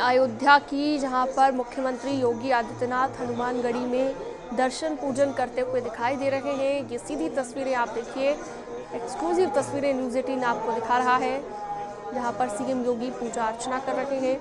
अयोध्या की, जहां पर मुख्यमंत्री योगी आदित्यनाथ हनुमानगढ़ी में दर्शन पूजन करते हुए दिखाई दे रहे हैं। ये सीधी तस्वीरें आप देखिए, एक्सक्लूसिव तस्वीरें न्यूज़ 18 आपको दिखा रहा है। यहाँ पर सीएम योगी पूजा अर्चना कर रहे हैं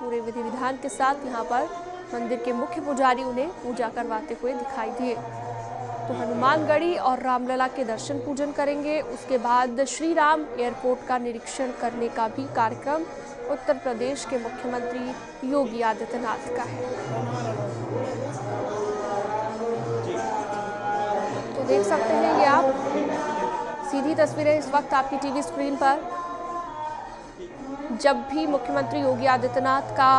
पूरे विधि विधान के साथ। यहाँ पर मंदिर के मुख्य पुजारी उन्हें पूजा करवाते हुए दिखाई दिए। तो हनुमानगढ़ी और रामलला के दर्शन पूजन करेंगे। उसके बाद श्री राम एयरपोर्ट का निरीक्षण करने का भी कार्यक्रम उत्तर प्रदेश के मुख्यमंत्री योगी आदित्यनाथ का है। तो देख सकते हैं ये आप सीधी तस्वीरें इस वक्त आपकी टीवी स्क्रीन पर। जब भी मुख्यमंत्री योगी आदित्यनाथ का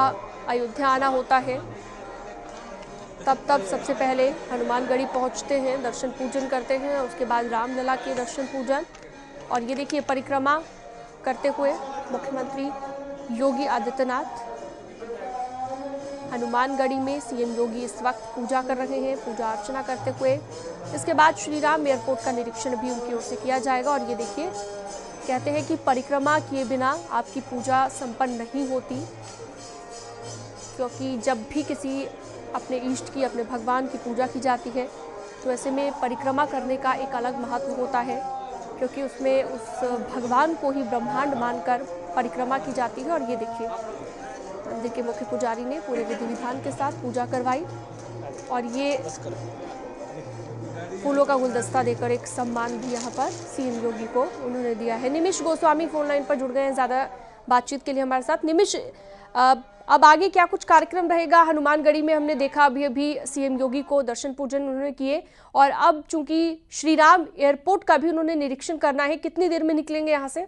अयोध्या आना होता है तब सबसे पहले हनुमानगढ़ी पहुंचते हैं, दर्शन पूजन करते हैं, उसके बाद रामलला के दर्शन पूजन। और ये देखिए परिक्रमा करते हुए मुख्यमंत्री योगी आदित्यनाथ हनुमानगढ़ी में सीएम योगी इस वक्त पूजा कर रहे हैं, पूजा अर्चना करते हुए। इसके बाद श्री राम एयरपोर्ट का निरीक्षण भी उनकी ओर से किया जाएगा। और ये देखिए, कहते हैं कि परिक्रमा किए बिना आपकी पूजा संपन्न नहीं होती, क्योंकि जब भी किसी अपने इष्ट की, अपने भगवान की पूजा की जाती है तो ऐसे में परिक्रमा करने का एक अलग महत्व होता है, क्योंकि उसमें उस भगवान को ही ब्रह्मांड मानकर परिक्रमा की जाती है। और ये देखिए, मंदिर के मुख्य पुजारी ने पूरे विधि विधान के साथ पूजा करवाई और ये फूलों का गुलदस्ता देकर एक सम्मान भी यहाँ पर सीएम योगी को उन्होंने दिया है। निमिष गोस्वामी फोन लाइन पर जुड़ गए हैं ज़्यादा बातचीत के लिए हमारे साथ। निमिष, अब आगे क्या कुछ कार्यक्रम रहेगा? हनुमानगढ़ी में हमने देखा अभी सीएम योगी को दर्शन पूजन उन्होंने किए, और अब चूंकि श्री राम एयरपोर्ट का भी उन्होंने निरीक्षण करना है, कितनी देर में निकलेंगे यहाँ से?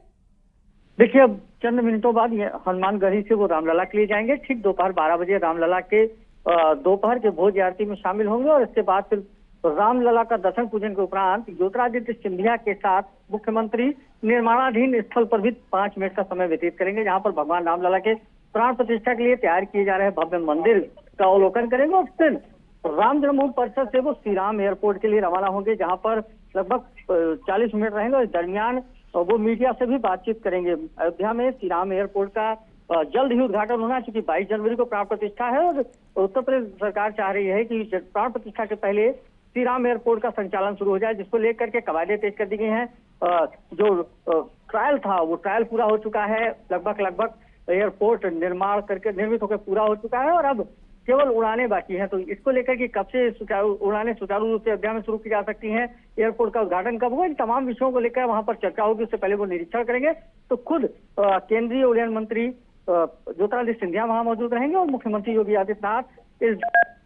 देखिए, अब चंद मिनटों बाद हनुमानगढ़ी से वो रामलला के लिए जाएंगे। ठीक दोपहर 12 बजे रामलला के दोपहर के भोज आरती में शामिल होंगे और इसके बाद फिर रामलला का दर्शन पूजन के उपरांत ज्योतिरादित्य सिंधिया के साथ मुख्यमंत्री निर्माणाधीन स्थल पर भी 5 मिनट का समय व्यतीत करेंगे, जहां पर भगवान रामलला के प्राण प्रतिष्ठा के लिए तैयार किए जा रहे भव्य मंदिर का अवलोकन करेंगे। और फिर राम जन्मभूमि परिसर से वो श्री राम एयरपोर्ट के लिए रवाना होंगे, जहां पर लगभग 40 मिनट रहेंगे और इस दरमियान वो मीडिया से भी बातचीत करेंगे। अयोध्या में श्री राम एयरपोर्ट का जल्द ही उद्घाटन होना है, क्योंकि 22 जनवरी को प्राण प्रतिष्ठा है और उत्तर प्रदेश सरकार चाह रही है कि प्राण प्रतिष्ठा के पहले श्री राम एयरपोर्ट का संचालन शुरू हो जाए, जिसको लेकर के कवायदे तेज कर दी गई हैं। जो ट्रायल था वो ट्रायल पूरा हो चुका है, लगभग एयरपोर्ट निर्मित होकर पूरा हो चुका है और अब केवल उड़ानें बाकी हैं। तो इसको लेकर के कब से उड़ानें सुचारू रूप से अयोध्या में शुरू की जा सकती हैं, एयरपोर्ट का उद्घाटन कब होगा, इन तमाम विषयों को लेकर वहां पर चर्चा होगी। उससे पहले वो निरीक्षण करेंगे। तो खुद केंद्रीय उड्डयन मंत्री ज्योतिरादित्य सिंधिया वहां मौजूद रहेंगे और मुख्यमंत्री योगी आदित्यनाथ इस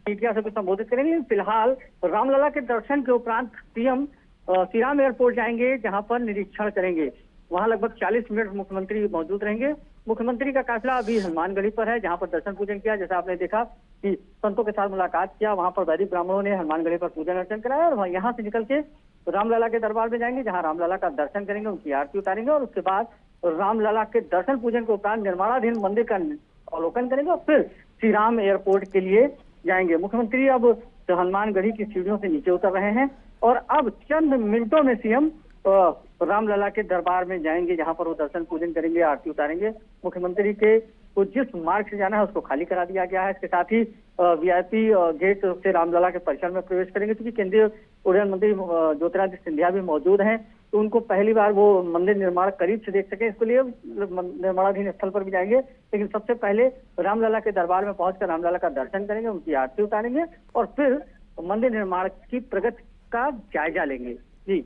मीडिया से भी संबोधित करेंगे। फिलहाल रामलला के दर्शन के उपरांत सीएम श्री राम एयरपोर्ट जाएंगे, जहां पर निरीक्षण करेंगे। वहां लगभग 40 मिनट मुख्यमंत्री मौजूद रहेंगे। मुख्यमंत्री का काफिला अभी हनुमानगढ़ी पर है, जहां पर दर्शन पूजन किया। जैसा आपने देखा कि संतों के साथ मुलाकात किया, वहां पर वैदिक ब्राह्मणों ने हनुमानगढ़ी पर पूजन अर्चन कराया और यहाँ से निकल के रामलला के दरबार में जाएंगे, जहां रामलला का दर्शन करेंगे, उनकी आरती उतारेंगे और उसके बाद रामलला के दर्शन पूजन के उपरांत निर्माणाधीन मंदिर का अवलोकन करेंगे और फिर श्री राम एयरपोर्ट के लिए जाएंगे। मुख्यमंत्री अब हनुमानगढ़ी की सीढ़ियों से नीचे उतर रहे हैं और अब चंद मिनटों में सीएम रामलला के दरबार में जाएंगे, जहां पर वो दर्शन पूजन करेंगे, आरती उतारेंगे। मुख्यमंत्री के को जिस मार्ग से जाना है उसको खाली करा दिया गया है। इसके साथ ही वीआईपी गेट से रामलला के परिसर में प्रवेश करेंगे, क्योंकि केंद्रीय उड्डयन मंत्री ज्योतिरादित्य सिंधिया भी मौजूद हैं, तो उनको पहली बार वो मंदिर निर्माण करीब से देख सके, इसके लिए निर्माणाधीन स्थल पर भी जाएंगे। लेकिन सबसे पहले रामलला के दरबार में पहुंचकर रामलला का दर्शन करेंगे, उनकी आरती उतारेंगे और फिर मंदिर निर्माण की प्रगति का जायजा लेंगे। जी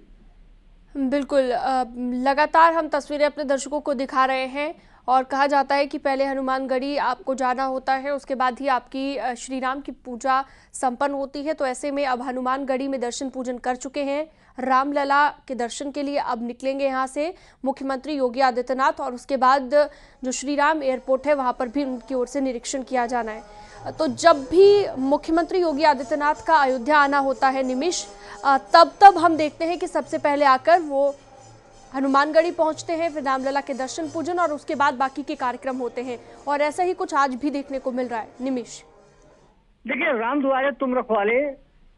बिल्कुल, लगातार हम तस्वीरें अपने दर्शकों को दिखा रहे हैं और कहा जाता है कि पहले हनुमानगढ़ी आपको जाना होता है, उसके बाद ही आपकी श्री राम की पूजा संपन्न होती है। तो ऐसे में अब हनुमानगढ़ी में दर्शन पूजन कर चुके हैं, रामलला के दर्शन के लिए अब निकलेंगे यहाँ से मुख्यमंत्री योगी आदित्यनाथ और उसके बाद जो श्री राम एयरपोर्ट है वहाँ पर भी उनकी ओर से निरीक्षण किया जाना है। तो जब भी मुख्यमंत्री योगी आदित्यनाथ का अयोध्या आना होता है निमिष, तब हम देखते हैं कि सबसे पहले आकर वो हनुमानगढ़ी पहुंचते हैं, फिर रामलला के दर्शन पूजन और उसके बाद बाकी के कार्यक्रम होते हैं। और ऐसा ही कुछ आज भी देखने को मिल रहा है। निमिष, देखिए, राम दुआरे तुम रखवाले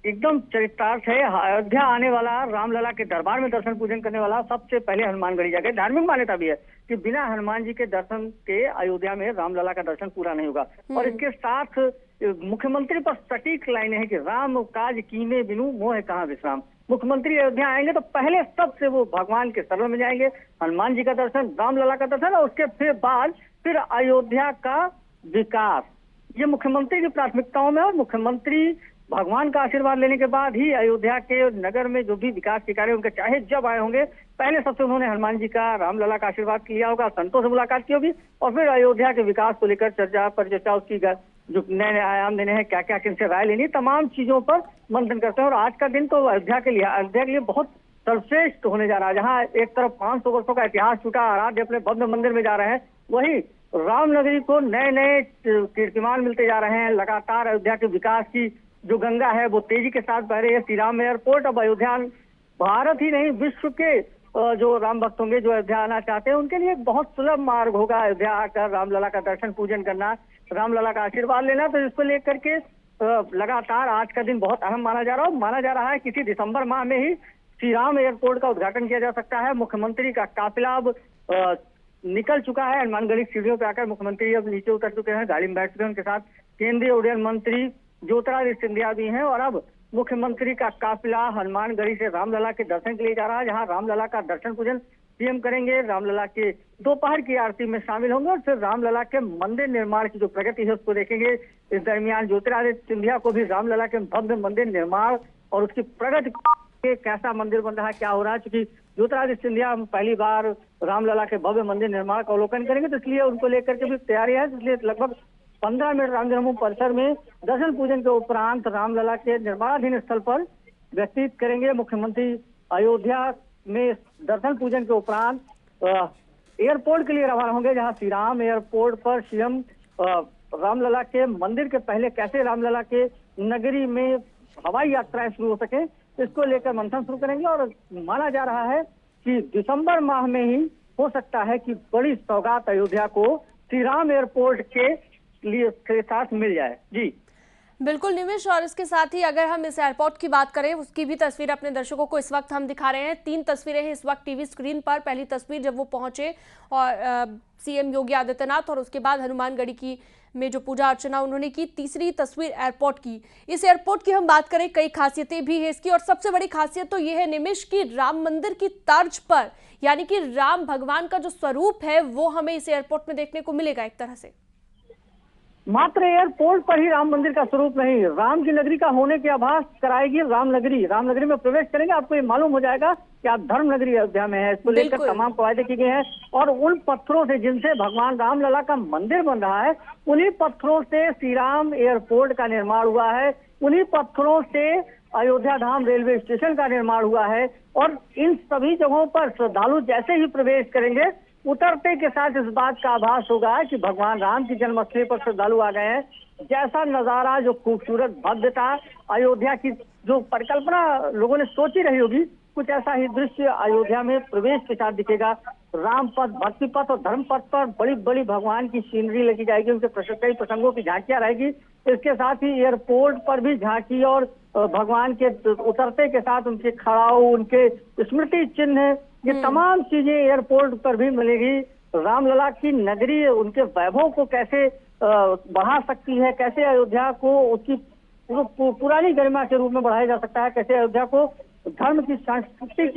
एकदम चरितार्थ है। अयोध्या आने वाला, रामलला के दरबार में दर्शन पूजन करने वाला सबसे पहले हनुमानगढ़ी जाके। धार्मिक मान्यता भी है कि बिना हनुमान जी के दर्शन के अयोध्या में रामलला का दर्शन पूरा नहीं होगा। और इसके साथ मुख्यमंत्री पर सटीक लाइन है कि राम काज कीने बिनु मोह कहाँ विश्राम। मुख्यमंत्री अयोध्या आएंगे तो पहले सबसे वो भगवान के शरण में जाएंगे, हनुमान जी का दर्शन, रामलला का दर्शन, और उसके फिर अयोध्या का विकास, ये मुख्यमंत्री की प्राथमिकताओं में। और मुख्यमंत्री भगवान का आशीर्वाद लेने के बाद ही अयोध्या के नगर में जो भी विकास के कार्य उनके चाहे जब आए होंगे, पहले सबसे उन्होंने हनुमान जी का, रामलला का आशीर्वाद लिया होगा, संतों से मुलाकात की होगी, और फिर अयोध्या के विकास को लेकर चर्चा उसकी जो नए नए आयाम देने हैं, क्या क्या किनसे राय लेनी, तमाम चीजों पर मंथन करते हैं। और आज का दिन तो अयोध्या के लिए बहुत सर्वश्रेष्ठ होने जा रहा है। जहाँ एक तरफ 500 वर्षों का इतिहास छूटा, आराध्य अपने भव्य मंदिर में जा रहे हैं, वही रामनगरी को नए नए कीर्तिमान मिलते जा रहे हैं। लगातार अयोध्या के विकास की जो गंगा है वो तेजी के साथ बह रही है। श्री राम एयरपोर्ट अब अयोध्या, भारत ही नहीं विश्व के जो राम भक्त होंगे जो अयोध्या आना चाहते हैं उनके लिए एक बहुत सुलभ मार्ग होगा अयोध्या आकर रामलला का दर्शन पूजन करना, रामलला का आशीर्वाद लेना। तो इसको लेकर के लगातार आज का दिन बहुत अहम माना जा रहा है। किसी दिसंबर माह में ही श्री राम एयरपोर्ट का उद्घाटन किया जा सकता है। मुख्यमंत्री का काफिला अब निकल चुका है। हनुमानगढ़ी सीढ़ियों पर आकर मुख्यमंत्री अब नीचे उतर चुके हैं, गाड़ी में बैठ चुके हैं। उनके साथ केंद्रीय उड्डयन मंत्री ज्योतिरादित्य सिंधिया भी हैं। और अब मुख्यमंत्री का काफिला हनुमानगढ़ी से रामलला के दर्शन के लिए जा रहा है, जहां रामलला का दर्शन पूजन सीएम करेंगे, रामलला के दोपहर की आरती में शामिल होंगे और फिर रामलला के मंदिर निर्माण की जो प्रगति है उसको देखेंगे। इस दरमियान ज्योतिरादित्य सिंधिया को भी रामलला के भव्य मंदिर निर्माण और उसकी प्रगति, कैसा मंदिर बन रहा है, क्या हो रहा है, क्योंकि ज्योतिरादित्य सिंधिया पहली बार रामलला के भव्य मंदिर निर्माण का अवलोकन करेंगे, तो इसलिए उनको लेकर के भी तैयारी है। इसलिए लगभग 15 मिनट राम जन्मभूमि परिसर में दर्शन पूजन के उपरांत रामलला के निर्माणाधीन स्थल पर व्यतीत करेंगे। मुख्यमंत्री अयोध्या में दर्शन पूजन के उपरांत एयरपोर्ट के लिए रवाना होंगे, जहां श्री राम एयरपोर्ट पर सीएम रामलला के मंदिर के पहले कैसे रामलला के नगरी में हवाई यात्राएं शुरू हो सके, इसको लेकर मंथन शुरू करेंगे। और माना जा रहा है कि दिसंबर माह में ही हो सकता है कि बड़ी सौगात अयोध्या को श्री राम एयरपोर्ट के साथ मिल जाए। जी बिल्कुल निमिष, और इसके साथ ही अगर हम इस एयरपोर्ट की बात करें, उसकी भी तस्वीर अपने दर्शकों को इस वक्त हम दिखा रहे हैं। 3 तस्वीरें हैं इस वक्त टीवी स्क्रीन पर। पहली तस्वीर जब वो पहुंचे और सीएम योगी आदित्यनाथ, और उसके बाद हनुमानगढ़ी की में जो पूजा अर्चना उन्होंने की। तीसरी तस्वीर एयरपोर्ट की। इस एयरपोर्ट की हम बात करें, कई खासियतें भी है इसकी, और सबसे बड़ी खासियत तो ये है निमिष की राम मंदिर की तर्ज पर, यानी कि राम भगवान का जो स्वरूप है वो हमें इस एयरपोर्ट में देखने को मिलेगा। एक तरह से मात्र एयरपोर्ट पर ही राम मंदिर का स्वरूप नहीं, राम की नगरी का होने के आभास कराएगी रामनगरी। रामनगरी में प्रवेश करेंगे, आपको ये मालूम हो जाएगा कि आप धर्म नगरी अयोध्या में है। इसको लेकर तमाम कवायदे की गई हैं, और उन पत्थरों से जिनसे भगवान रामलला का मंदिर बन रहा है, उन्हीं पत्थरों से श्री राम एयरपोर्ट का निर्माण हुआ है, उन्हीं पत्थरों से अयोध्या धाम रेलवे स्टेशन का निर्माण हुआ है। और इन सभी जगहों पर श्रद्धालु जैसे ही प्रवेश करेंगे, उतरते के साथ इस बात का आभास होगा कि भगवान राम की जन्मस्थली पर श्रद्धालु आ गए हैं। जैसा नजारा, जो खूबसूरत भव्यता, अयोध्या की जो परिकल्पना लोगों ने सोची रही होगी, कुछ ऐसा ही दृश्य अयोध्या में प्रवेश के साथ दिखेगा। राम पथ, भक्ति पथ और धर्म पथ पर बड़ी बड़ी भगवान की सीनरी लगी जाएगी, उनके कई प्रसंगों की झांकियां रहेगी। इसके साथ ही एयरपोर्ट पर भी झांकी और भगवान के उतरते के साथ उनके खड़ाऊ, उनके स्मृति चिन्ह, ये तमाम चीजें एयरपोर्ट पर भी मिलेगी। रामलला की नगरी उनके वैभव को कैसे बढ़ा सकती है, कैसे अयोध्या को उसकी पुरानी गरिमा के रूप में बढ़ाया जा सकता है, कैसे अयोध्या को धर्म की, संस्कृति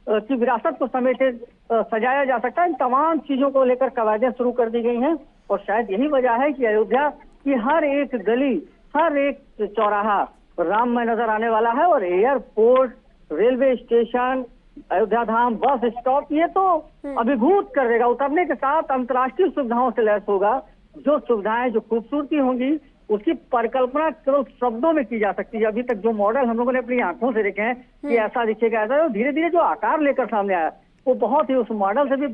की विरासत को समेटे सजाया जा सकता है, इन तमाम चीजों को लेकर कवायदें शुरू कर दी गई हैं। और शायद यही वजह है कि अयोध्या की हर एक गली, हर एक चौराहा राम में नजर आने वाला है। और एयरपोर्ट, रेलवे स्टेशन, अयोध्या धाम, बस स्टॉप, ये तो अभिभूत कर देगा। उतरने के साथ अंतर्राष्ट्रीय सुविधाओं से लैस होगा। जो सुविधाएं, जो खूबसूरती होंगी, उसकी परिकल्पना केवल शब्दों में की जा सकती है। अभी तक जो मॉडल हम लोगों ने अपनी आंखों से देखे हैं कि ऐसा दिखेगा, ऐसा, धीरे धीरे जो आकार लेकर सामने आया वो बहुत ही उस मॉडल से भी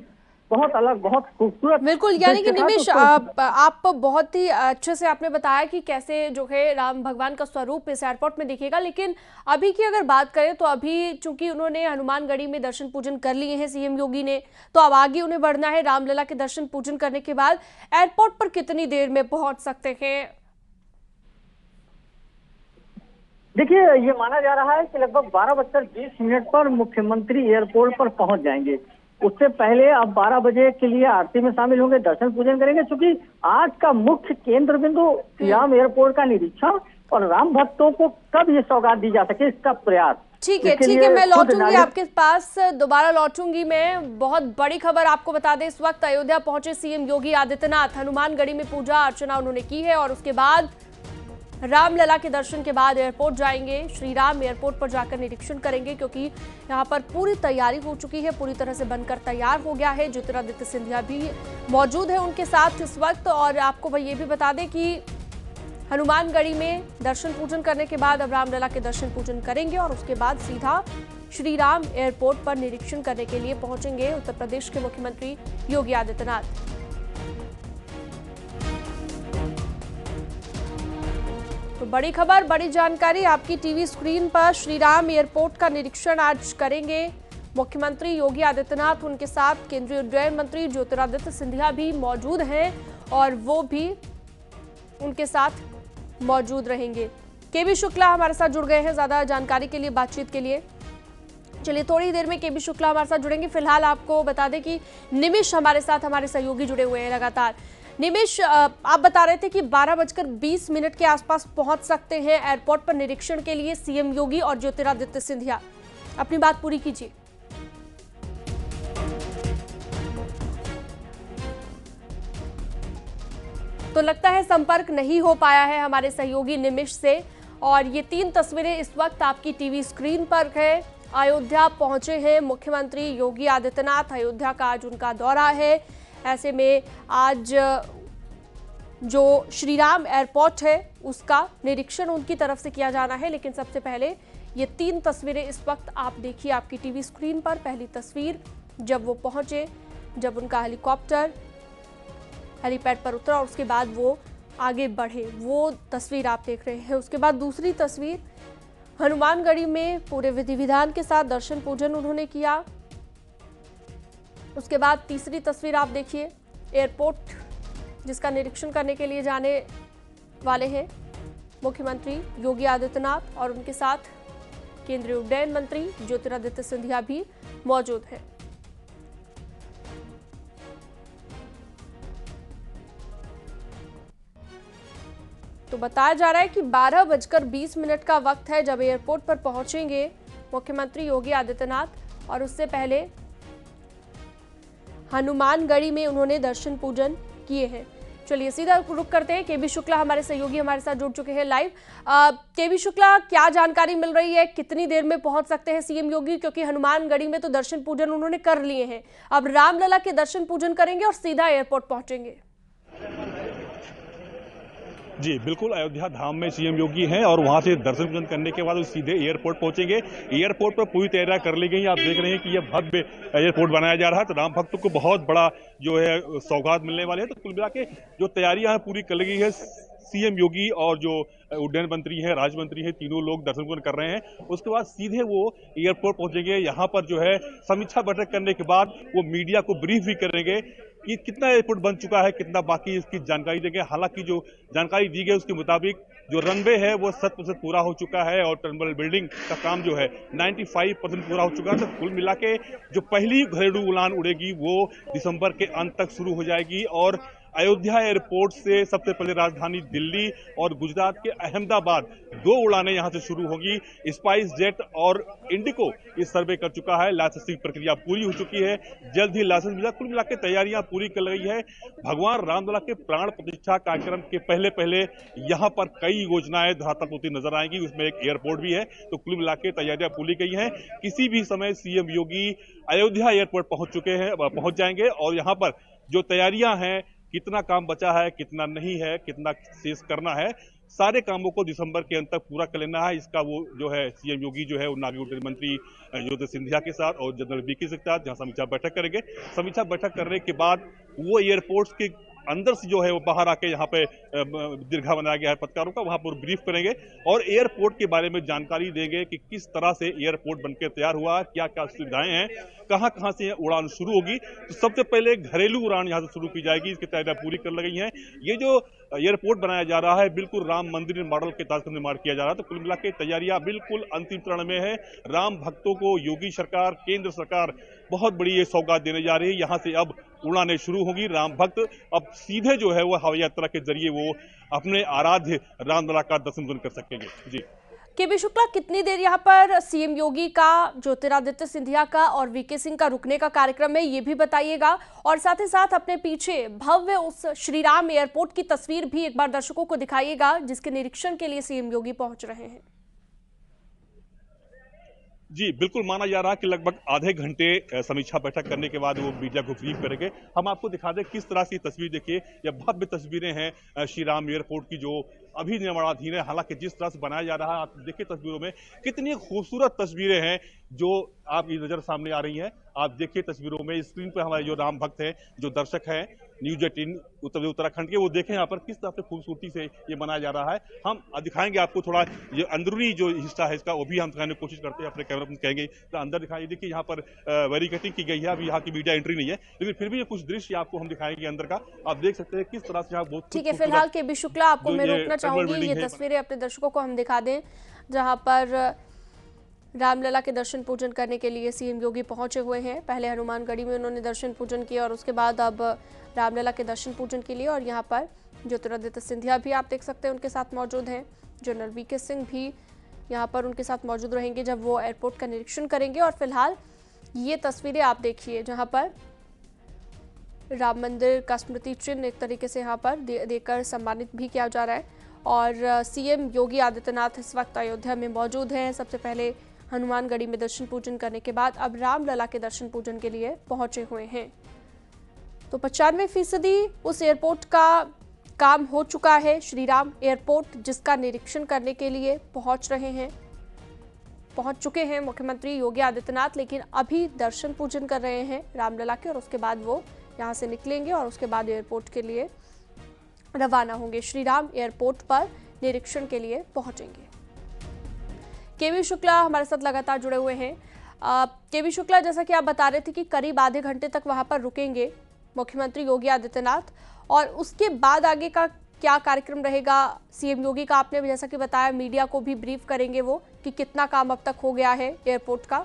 बहुत अलग, बहुत खूबसूरत। बिल्कुल, यानी कि निमिष आप बहुत ही अच्छे से आपने बताया कि कैसे जो है राम भगवान का स्वरूप इस एयरपोर्ट में दिखेगा। लेकिन अभी की अगर बात करें तो अभी चूंकि उन्होंने हनुमानगढ़ी में दर्शन पूजन कर लिए हैं सीएम योगी ने, तो अब आगे उन्हें बढ़ना है। रामलला के दर्शन पूजन करने के बाद एयरपोर्ट पर कितनी देर में पहुंच सकते हैं? देखिए, ये माना जा रहा है कि लगभग 12:20 पर मुख्यमंत्री एयरपोर्ट पर पहुंच जाएंगे। उससे पहले अब 12 बजे के लिए आरती में शामिल होंगे, दर्शन पूजन करेंगे, क्योंकि आज का मुख्य केंद्र बिंदु सियाम एयरपोर्ट का निरीक्षण और राम भक्तों को कब ये सौगात दी जा सके, इसका प्रयास। ठीक है, मैं लौटूंगी आपके पास, दोबारा लौटूंगी मैं। बहुत बड़ी खबर आपको बता दें, इस वक्त अयोध्या पहुंचे सीएम योगी आदित्यनाथ। हनुमानगढ़ी में पूजा अर्चना उन्होंने की है और उसके बाद रामलला के दर्शन के बाद एयरपोर्ट जाएंगे। श्री राम एयरपोर्ट पर जाकर निरीक्षण करेंगे, क्योंकि यहां पर पूरी तैयारी हो चुकी है, पूरी तरह से बनकर तैयार हो गया है। ज्योतिरादित्य सिंधिया भी मौजूद है उनके साथ इस वक्त। और आपको भाई ये भी बता दें कि हनुमानगढ़ी में दर्शन पूजन करने के बाद अब रामलला के दर्शन पूजन करेंगे और उसके बाद सीधा श्री राम एयरपोर्ट पर निरीक्षण करने के लिए पहुंचेंगे उत्तर प्रदेश के मुख्यमंत्री योगी आदित्यनाथ। तो बड़ी खबर, बड़ी जानकारी आपकी टीवी स्क्रीन पर। श्री राम एयरपोर्ट का निरीक्षण आज करेंगे मुख्यमंत्री योगी आदित्यनाथ। उनके साथ केंद्रीय उड्डयन मंत्री ज्योतिरादित्य सिंधिया भी मौजूद हैं और वो भी उनके साथ मौजूद रहेंगे। केबी शुक्ला हमारे साथ जुड़ गए हैं ज्यादा जानकारी के लिए, बातचीत के लिए। चलिए थोड़ी देर में केबी शुक्ला हमारे साथ जुड़ेंगे। फिलहाल आपको बता दें कि निमिष हमारे साथ, हमारे सहयोगी जुड़े हुए हैं लगातार। निमिष, आप बता रहे थे कि 12:20 के आसपास पहुंच सकते हैं एयरपोर्ट पर निरीक्षण के लिए सीएम योगी और ज्योतिरादित्य सिंधिया। अपनी बात पूरी कीजिए। तो लगता है संपर्क नहीं हो पाया है हमारे सहयोगी निमिष से, और ये 3 तस्वीरें इस वक्त आपकी टीवी स्क्रीन पर है। अयोध्या पहुंचे हैं मुख्यमंत्री योगी आदित्यनाथ। अयोध्या का आज उनका दौरा है। ऐसे में आज जो श्री राम एयरपोर्ट है उसका निरीक्षण उनकी तरफ से किया जाना है। लेकिन सबसे पहले ये 3 तस्वीरें इस वक्त आप देखिए आपकी टीवी स्क्रीन पर। पहली तस्वीर जब वो पहुंचे, जब उनका हेलीकॉप्टर हेलीपैड पर उतरा और उसके बाद वो आगे बढ़े, वो तस्वीर आप देख रहे हैं। उसके बाद दूसरी तस्वीर हनुमानगढ़ी में पूरे विधि विधान के साथ दर्शन पूजन उन्होंने किया। उसके बाद तीसरी तस्वीर आप देखिए, एयरपोर्ट जिसका निरीक्षण करने के लिए जाने वाले हैं मुख्यमंत्री योगी आदित्यनाथ और उनके साथ केंद्रीय उड्डयन मंत्री ज्योतिरादित्य सिंधिया भी मौजूद हैं। तो बताया जा रहा है कि 12:20 का वक्त है जब एयरपोर्ट पर पहुंचेंगे मुख्यमंत्री योगी आदित्यनाथ, और उससे पहले हनुमानगढ़ी में उन्होंने दर्शन पूजन किए हैं। चलिए सीधा रुक करते हैं। केबी शुक्ला हमारे सहयोगी हमारे साथ जुड़ चुके हैं लाइव। केबी शुक्ला, क्या जानकारी मिल रही है, कितनी देर में पहुंच सकते हैं सीएम योगी? क्योंकि हनुमानगढ़ी में तो दर्शन पूजन उन्होंने कर लिए हैं, अब रामलला के दर्शन पूजन करेंगे और सीधा एयरपोर्ट पहुंचेंगे। जी बिल्कुल, अयोध्या धाम में सीएम योगी हैं और वहां से दर्शन पूजन करने के बाद वो सीधे एयरपोर्ट पहुंचेंगे। एयरपोर्ट पर पूरी तैयारियां कर ली गई हैं। आप देख रहे हैं कि यह भव्य एयरपोर्ट बनाया जा रहा है, तो राम भक्तों को बहुत बड़ा जो है सौगात मिलने वाले हैं। तो कुल मिला के जो तैयारियां हैं पूरी कर ली गई है। सीएम योगी और जो उड्डयन मंत्री हैं, राज्य मंत्री हैं, तीनों लोग दर्शन पूजन कर रहे हैं। उसके बाद सीधे वो एयरपोर्ट पहुंचेंगे। यहाँ पर जो है समीक्षा बैठक करने के बाद वो मीडिया को ब्रीफ भी करेंगे कि कितना एयरपोर्ट बन चुका है, कितना बाकी, इसकी जानकारी देंगे। हालांकि जो जानकारी दी गई उसके मुताबिक जो रनवे है वो 100% पूरा हो चुका है और टर्मिनल बिल्डिंग का काम जो है 95% पूरा हो चुका है। तो कुल मिला के जो पहली घरेलू उड़ान उड़ेगी वो दिसंबर के अंत तक शुरू हो जाएगी और अयोध्या एयरपोर्ट से सबसे पहले राजधानी दिल्ली और गुजरात के अहमदाबाद 2 उड़ानें यहां से शुरू होगी। स्पाइस जेट और इंडिको इस सर्वे कर चुका है, लाइसेंसिंग प्रक्रिया पूरी हो चुकी है, जल्द ही लाइसेंस मिला। कुल मिला के तैयारियां पूरी कर गई है। भगवान रामलला के प्राण प्रतिष्ठा कार्यक्रम के पहले यहाँ पर कई योजनाएं धरातल होती नजर आएंगी, उसमें एक एयरपोर्ट भी है। तो कुल मिला के तैयारियां पूरी गई हैं। किसी भी समय सीएम योगी अयोध्या एयरपोर्ट पहुंच जाएंगे और यहाँ पर जो तैयारियां हैं, कितना काम बचा है, कितना नहीं है, कितना शेष करना है, सारे कामों को दिसंबर के अंत तक पूरा कर लेना है। इसका वो जो है सीएम योगी जो है वो नागरिक उड्डयन मंत्री ज्योतिरादित्य सिंधिया के साथ और जनरल वीके के साथ जहां समीक्षा बैठक करेंगे। समीक्षा बैठक करने के बाद वो एयरपोर्ट्स के अंदर से जो है वो बाहर आके यहाँ पे दीर्घा बनाया गया है पत्रकारों का, वहां पर ब्रीफ करेंगे और एयरपोर्ट के बारे में जानकारी देंगे कि किस तरह से एयरपोर्ट बनकर तैयार हुआ, क्या क्या सुविधाएं हैं, कहां कहां से उड़ान शुरू होगी। तो सबसे पहले घरेलू उड़ान यहाँ से शुरू की जाएगी, इसकी तैयारियां पूरी कर ली गई हैं। ये जो एयरपोर्ट बनाया जा रहा है बिल्कुल राम मंदिर मॉडल के तहत निर्माण किया जा रहा है। तो कुल मिला के तैयारियां बिल्कुल अंतिम चरण में है। राम भक्तों को योगी सरकार, केंद्र सरकार बहुत बड़ी ये सौगात देने जा रही है। यहाँ से अब उड़ानें शुरू होगी। राम भक्त अब सीधे जो है वो हवाई यात्रा के जरिए वो अपने आराध्य रामलला का दर्शन कर सकेंगे। जी केबी शुक्ला, कितनी देर यहाँ पर सीएम योगी का, ज्योतिरादित्य सिंधिया का और वीके सिंह का रुकने का कार्यक्रम है, ये भी बताइएगा। और साथ ही साथ अपने पीछे भव्य उस श्रीराम एयरपोर्ट की तस्वीर भी एक बार दर्शकों को दिखाइएगा, जिसके निरीक्षण के लिए सीएम योगी पहुंच रहे हैं। जी बिल्कुल, माना जा रहा है कि लगभग आधे घंटे समीक्षा बैठक करने के बाद वो मीडिया को ब्रीफ करेंगे। हम आपको दिखा दें किस तरह की तस्वीर, देखिए यह भव्य तस्वीरें हैं श्री राम एयरपोर्ट की, जो अभी निर्माणाधीन है। हालांकि जिस तरह से बनाया जा रहा है, आप देखिए तस्वीरों में कितनी खूबसूरत तस्वीरें हैं जो आपकी नजर सामने आ रही हैं। आप देखिए तस्वीरों में, स्क्रीन पर हमारे जो राम भक्त हैं, जो दर्शक हैं न्यूज 18 उत्तराखंड के, वो देखें यहाँ पर किस तरह से खूबसूरती से ये बनाया जा रहा है। हम दिखाएंगे आपको थोड़ा ये अंदरूनी जो हिस्सा है इसका, वो भी हम दिखाने की कोशिश करते हैं। अपने कैमरा में कहेंगे तो अंदर दिखाइए। देखिए यहाँ पर बैरिकेडिंग की गई है, अभी यहाँ की मीडिया एंट्री नहीं है, लेकिन फिर भी ये कुछ दृश्य आपको हम दिखाएंगे अंदर का। आप देख सकते हैं किस तरह से यहाँ बहुत ठीक है, फिलहाल केबी शुक्ला, आपको मैं रोकना चाहूंगी। ये तस्वीरें अपने दर्शकों को हम दिखा दें, जहां पर रामलला के दर्शन पूजन करने के लिए सीएम योगी पहुंचे हुए हैं। पहले हनुमानगढ़ी में उन्होंने दर्शन पूजन किया और उसके बाद अब रामलला के दर्शन पूजन के लिए, और यहाँ पर ज्योतिरादित्य सिंधिया भी आप देख सकते हैं उनके साथ मौजूद हैं। जनरल वीके सिंह भी यहाँ पर उनके साथ मौजूद रहेंगे जब वो एयरपोर्ट का निरीक्षण करेंगे। और फिलहाल ये तस्वीरें आप देखिए, जहाँ पर राम मंदिर का स्मृति चिन्ह एक तरीके से यहाँ पर देकर सम्मानित भी किया जा रहा है। और सीएम योगी आदित्यनाथ इस वक्त अयोध्या में मौजूद हैं। सबसे पहले हनुमानगढ़ी में दर्शन पूजन करने के बाद अब रामलला के दर्शन पूजन के लिए पहुंचे हुए हैं। तो 95% उस एयरपोर्ट का काम हो चुका है। श्रीराम एयरपोर्ट, जिसका निरीक्षण करने के लिए पहुंच चुके हैं मुख्यमंत्री योगी आदित्यनाथ, लेकिन अभी दर्शन पूजन कर रहे हैं रामलला के, और उसके बाद वो यहाँ से निकलेंगे और उसके बाद एयरपोर्ट के लिए रवाना होंगे। श्रीराम एयरपोर्ट पर निरीक्षण के लिए पहुंचेंगे। केबी शुक्ला हमारे साथ लगातार जुड़े हुए हैं। केबी शुक्ला, जैसा कि आप बता रहे थे कि करीब आधे घंटे तक वहां पर रुकेंगे मुख्यमंत्री योगी आदित्यनाथ, और उसके बाद आगे का क्या कार्यक्रम रहेगा सीएम योगी का? आपने भी जैसा कि बताया, मीडिया को भी ब्रीफ करेंगे वो कि कितना काम अब तक हो गया है एयरपोर्ट का।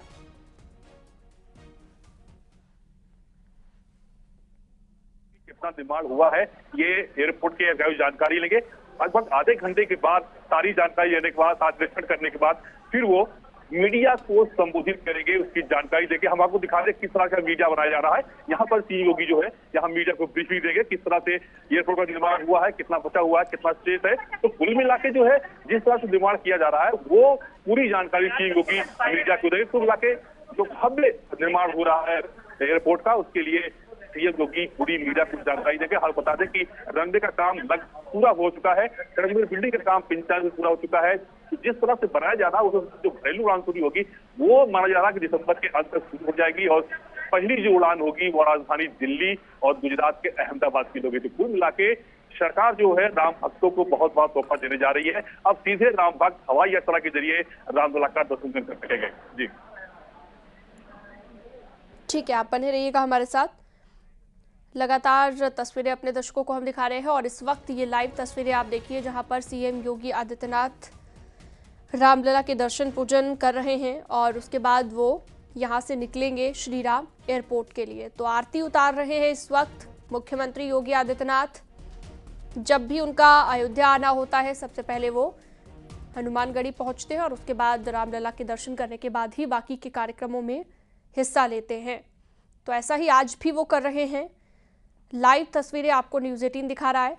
कितना निर्माण हुआ है, ये एयरपोर्ट के अधिकारी जानकारी लेंगे। लगभग आधे घंटे के बाद सारी जानकारी लेने के बाद, साथ निरीक्षण करने के बाद फिर वो मीडिया को संबोधित करेंगे, उसकी जानकारी देंगे। हम आपको दिखा दें किस तरह का मीडिया बनाया जा रहा है। यहाँ पर सीएम योगी जो है यहाँ मीडिया को ब्रीफिंग देंगे, किस तरह से एयरपोर्ट का निर्माण हुआ है, कितना बचा हुआ है, कितना स्टेज है। तो कुल मिला के जो है जिस तरह से निर्माण किया जा रहा है वो पूरी जानकारी सीएम योगी मीडिया को देंगे। कुल मिला के जो भव्य निर्माण हो रहा है एयरपोर्ट का, उसके लिए सीएम योगी पूरी मीडिया को जानकारी देंगे। हाल बता दें कि रनवे का काम पूरा हो चुका है, बिल्डिंग का काम 95% पूरा हो चुका है। जिस तरह से बनाया जा रहा है जो घरेलू उड़ान शुरू होगी वो माना जा रहा है कि दिसंबर के अंत तक शुरू हो जाएगी, और पहली जो उड़ान होगी वो राजधानी दिल्ली और गुजरात के अहमदाबाद की होगी। तो कुल मिला के सरकार जो है राम भक्तों को बहुत बड़ा तोहफा देने जा रही है। अब सीधे राम भक्त हवाई यात्रा के जरिए रामलला का दर्शन कर सकेंगे। जी ठीक है, आप बने रहिएगा हमारे साथ। लगातार तस्वीरें अपने दर्शकों को हम दिखा रहे हैं, और इस वक्त ये लाइव तस्वीरें आप देखिए जहां पर सीएम योगी आदित्यनाथ रामलला के दर्शन पूजन कर रहे हैं और उसके बाद वो यहां से निकलेंगे श्रीराम एयरपोर्ट के लिए। तो आरती उतार रहे हैं इस वक्त मुख्यमंत्री योगी आदित्यनाथ। जब भी उनका अयोध्या आना होता है, सबसे पहले वो हनुमानगढ़ी पहुंचते हैं और उसके बाद रामलला के दर्शन करने के बाद ही बाकी के कार्यक्रमों में हिस्सा लेते हैं। तो ऐसा ही आज भी वो कर रहे हैं। लाइव तस्वीरें आपको न्यूज़ 18 दिखा रहा है,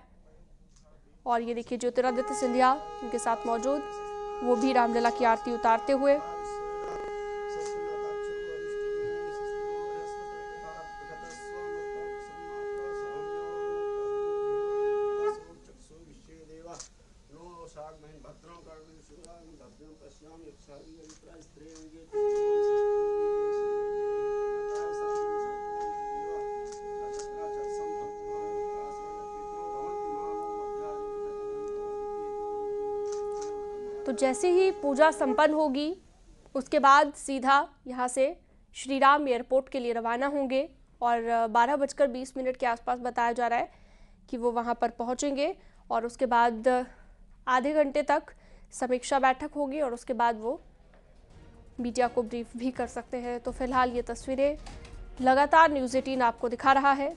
और ये देखिए ज्योतिरादित्य सिंधिया उनके साथ मौजूद, वो भी रामलला की आरती उतारते हुए। तो जैसे ही पूजा संपन्न होगी उसके बाद सीधा यहाँ से श्री राम एयरपोर्ट के लिए रवाना होंगे और 12:20 के आसपास बताया जा रहा है कि वो वहाँ पर पहुँचेंगे और उसके बाद आधे घंटे तक समीक्षा बैठक होगी और उसके बाद वो मीडिया को ब्रीफ भी कर सकते हैं। तो फिलहाल ये तस्वीरें लगातार न्यूज़ 18 आपको दिखा रहा है।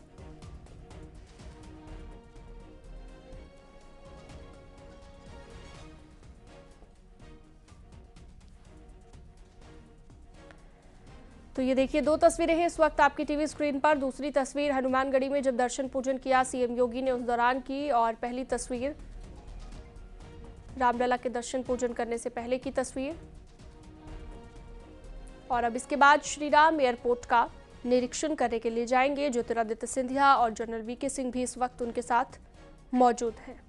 तो ये देखिए 2 तस्वीरें हैं इस वक्त आपकी टीवी स्क्रीन पर। दूसरी तस्वीर हनुमानगढ़ी में जब दर्शन पूजन किया सीएम योगी ने उस दौरान की, और पहली तस्वीर रामलला के दर्शन पूजन करने से पहले की तस्वीर। और अब इसके बाद श्री राम एयरपोर्ट का निरीक्षण करने के लिए जाएंगे। ज्योतिरादित्य सिंधिया और जनरल वीके सिंह भी इस वक्त उनके साथ मौजूद हैं।